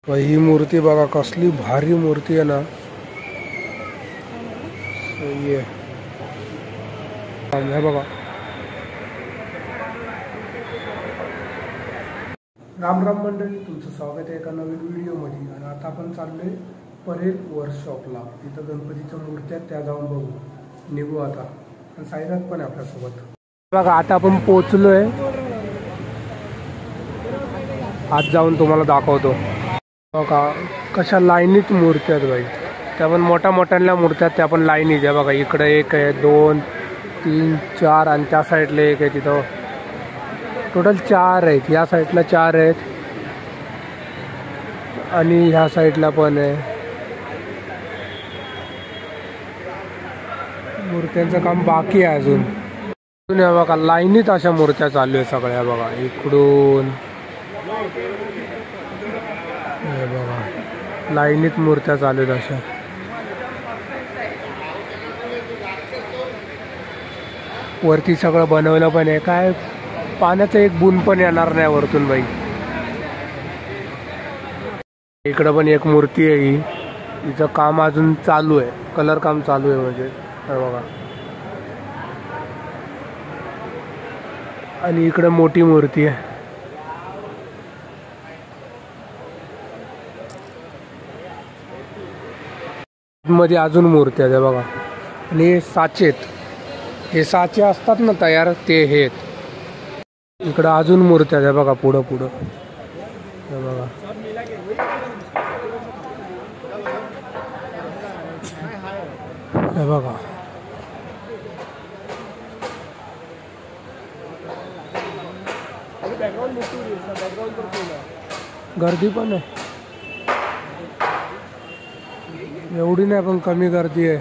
ही मूर्ती बघा, कसली भारी मूर्ती आहे ना. सही आहे. हे बघा. राम राम मंडळी, तुमचं स्वागत आहे एका नवीन व्हिडिओमध्ये. आणि आता आपण चाललोय परेल वर्कशॉपला. तिथं गणपतीच्या मूर्त्या त्या जाऊन बघू, निघू आता. आणि साईनाथ पण आहे आपल्यासोबत. बघा आता आपण पोचलोय. आज जाऊन तुम्हाला दाखवतो. बघा कशा लाईनीत मूर्त्या आहेत बाई. त्या पण मोठ्या मोठ्या मूर्त्या आहेत, त्या पण लाईनीत आहे. बघा इकडे एक आहे, 2 3 4 आणि त्या साईडला एक आहे. तिथं टोटल 4 आहेत. या साईडला 4 आहेत आणि ह्या साईडला पण आहे. मूर्त्यांचं काम बाकी आहे अजून. बघा लाईनीत अशा मूर्त्या चालू आहे सगळ्या. बघा इकडून हे बघा लाईनीत मूर्त्या चालू आहेत अशा. वरती सगळं बनवलं पण आहे. काय पाण्याचं एक बूंद पण येणार नाही वरतून बाई. इकडं पण एक मूर्ती आहे. ही हिचं काम अजून चालू आहे, कलर काम चालू आहे. म्हणजे बघा. आणि इकडं मोठी मूर्ती आहे. मध्ये अजून मूर्ती आहे बघा. आणि हे साचेत, हे साचे असतात ना तयार, ते हे आहेत. इकडं अजून मूर्त्या आहे बघा. पुढं पुढं हे बघा. हे बघा गर्दी पण आहे. एवढी नाही पण कमी गर्दी आहे.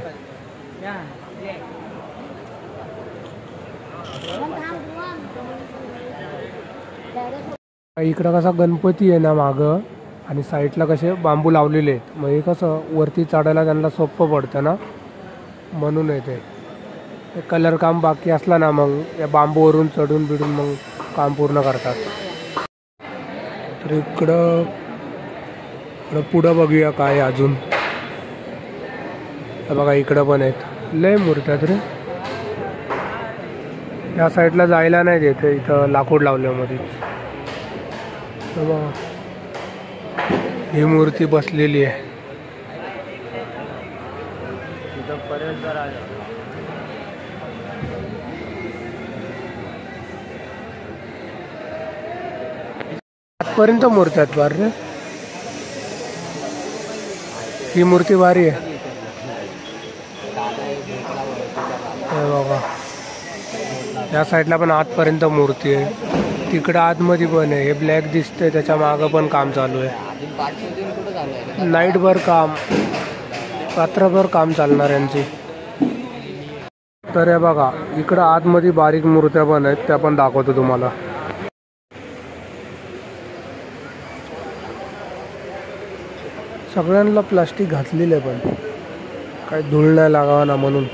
इकडं कसा गणपती आहे ना मागं, आणि साईडला कसे बांबू लावलेले आहेत. मग हे कसं वरती चढायला त्यांना सोपं पडतं ना, म्हणून येते. कलर काम बाकी असला ना मग या बांबूवरून चढून बिडून मग काम पूर्ण करतात. तर इकडं पुढं बघूया काय अजून. बघा इकडं पण आहेत लय मूर्त्या. रे या साईडला जायला नाही देते, इथं लाकूड लावल्यामध्ये. बघा ही मूर्ती बसलेली आहे. आजपर्यंत मूर्त्या आहेत बार रे. ही मूर्ती भारी आहे. बघा या साईडला पण आतपर्यंत मूर्ती आहे. तिकडं आतमध्ये पण आहे. हे ब्लॅक दिसतंय, त्याच्या मागं पण काम चालू आहे. नाईटभर काम, रात्रभर काम चालणार यांची. तर हे बघा इकडं आतमध्ये बारीक मूर्त्या पण आहेत, त्या पण दाखवतो तुम्हाला. सगळ्यांना प्लास्टिक घातलेलं आहे, पण काय धूळ नाही लागावा ना म्हणून.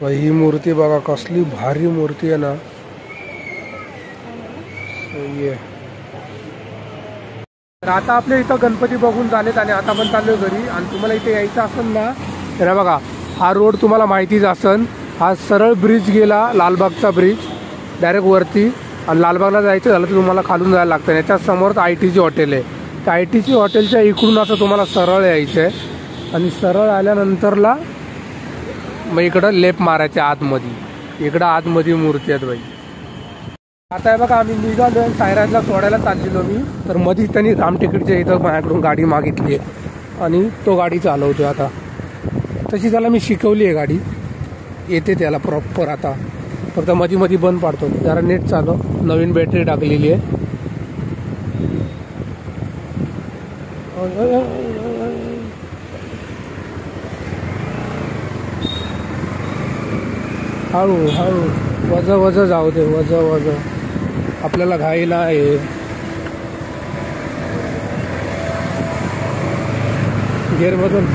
ही मूर्ती बघा, कसली भारी मूर्ती आहे ना. सही आहे. तर आता आपल्या इथं गणपती बघून झालेत आणि आता पण चाललोय घरी. आणि तुम्हाला इथे यायचं असेल ना, तर बघा हा रोड तुम्हाला माहितीच असेल. हा सरळ ब्रिज गेला, लालबागचा ब्रिज डायरेक्ट वरती. आणि लालबागला जायचं झालं तर तुम्हाला खालून जायला लागतं. याच्या समोर ITC हॉटेल आहे. त्या ITC हॉटेलच्या इकडून असं तुम्हाला सरळ यायचं आहे. आणि सरळ आल्यानंतरला मग इकडं लेप मारायचे आतमध्ये. इकडं आतमध्ये मूर्ती आहेत बाई. आता आहे बघा आम्ही निघालो आहे. सायराजला सोडायला चाललेलो मी. तर मध्येच त्यांनी रामटेकडच्या इथं माझ्याकडून गाडी मागितली आहे आणि तो गाडी चालवतो. आता तशी त्याला मी शिकवली आहे गाडी, येते त्याला प्रॉपर. आता फक्त मध्ये बंद पाडतो. जरा नेट चालव. नवीन बॅटरी टाकलेली आहे. हळू हळू वज जाऊ दे. वज आपल्याला घाईला आहे. गेअर बदल.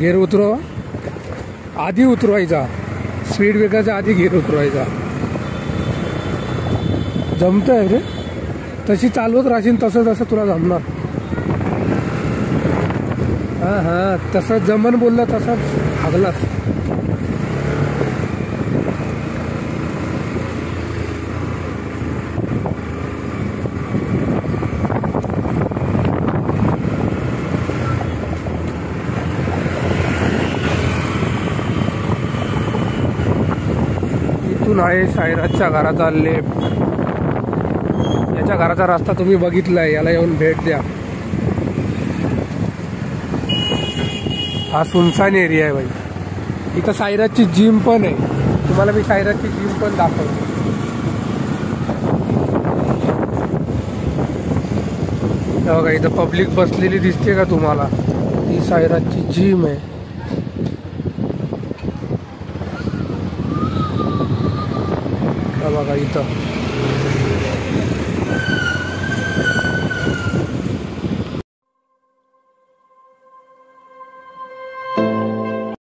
गेअर उतरव, आधी उतरवायचा, स्पीड ब्रेकरच्या आधी गेअर उतरवायचा. जमतंय रे, तशी चालवत राहशील तसं तसं तुला जमणार. हां हां, तसंच जमन बोललं तसंच भागलास. इथून आहे साईराजच्या घराचा लेफ्ट. याच्या घराचा रस्ता तुम्ही बघितलाय, याला येऊन भेट द्या. हा सुनसान एरिया आहे भाई. इथं साईराजची जिम पण आहे. तुम्हाला मी साईराजची जिम पण दाखवतो. बघा इथं पब्लिक बसलेली दिसते का तुम्हाला, ही साईराजची जिम आहे. बघा इथं